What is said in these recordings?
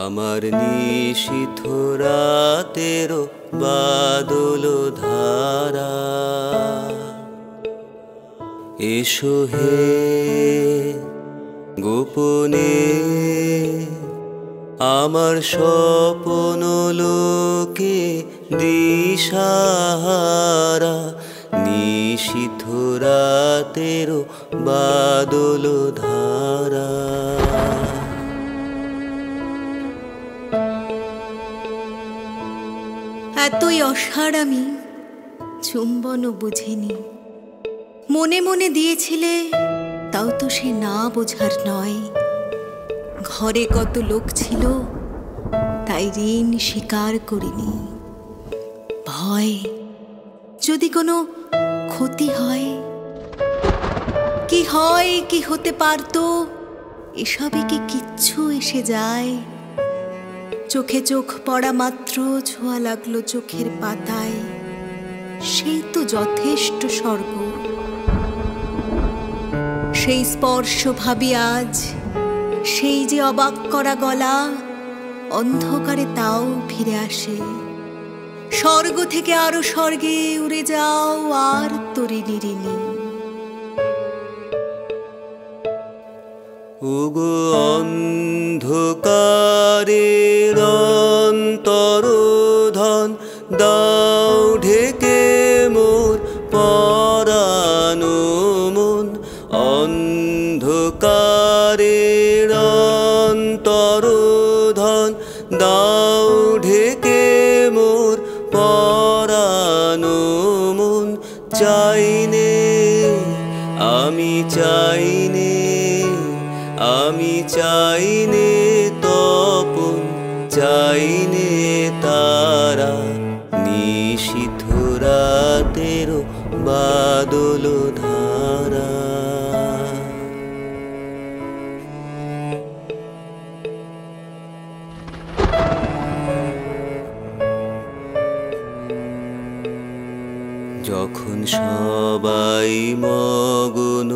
আমার নিশীথ রাতেরও বাদল ধারা, এসো হে গোপনে আমার স্বপ্ন লোকে দিশাহারা। নিশীথ রাতেরও বাদল ধারা। এতই অসাড় আমি চুম্বনও বুঝিনি, মনে মনে দিয়েছিলে তাও তো সে না বোঝার নয়। ঘরে কত লোক ছিল তাই ঋণ স্বীকার করিনি। ভয় যদি কোনো ক্ষতি হয়, কি হয় কি হতে পারতো, এসবে কি কিচ্ছু এসে যায়? চোখে চোখ পড়া মাত্র ছোঁয়া লাগলো চোখের পাতায়, সেই তো যথেষ্ট স্বর্গ। সেই স্পর্শ ভাবি আজ, সেই যে অবাক করা গলা, অন্ধকারে তাও ফিরে আসে। স্বর্গ থেকে আরো স্বর্গে উড়ে যাও আর তরিনি ঋণী। ওগো অন্ধকারের অন্তরোধন, দাও ঢেকে মোর পরানো মন। অন্ধকারের অন্তরোধন, দাও ঢেকে মোর পরানো মন। চাইনে আমি চাইনে, আমি চাইনে তপন, চাইনে তারা। নিশীথ রাতেরও বাদল ধারা। যখন সবাই মগন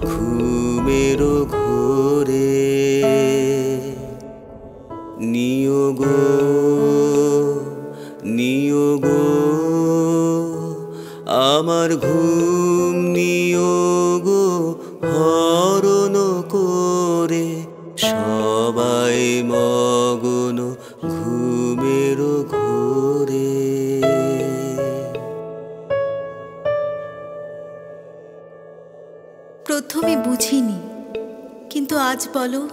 ঘুমের ঘোরে, নিয়োগ নিয়োগ আমার ঘুম নিয়োগ হরণ করে। সবাই মগন ঘুমের ঘোরে। প্রথমে বুঝিনি, কিন্তু আজ বলো,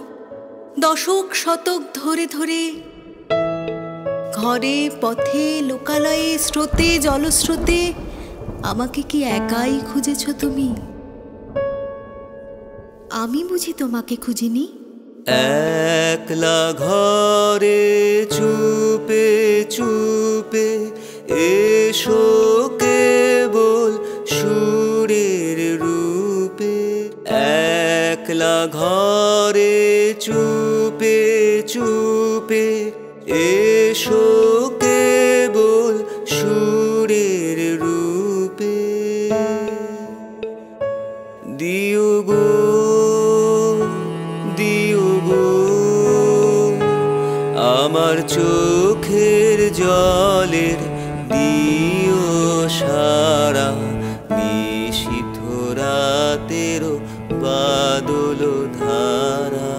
দশক শতক ধরে ধরে ঘরে পথে লোকালয়ে স্রোতে জলস্রোতে আমাকে কি একাই খুঁজেছ তুমি? আমি বুঝি তোমাকে খুঁজিনি? একলা ঘরে চুপে চুপে এসো কেবল সুরের রূপে। একলা ঘরে চুপে চুপে এসো কেবল সুরের রূপে। দিও গো দিও গো আমার চোখের জলের দিও সারা। নিশীথ রাতেরও বাদল ধারা।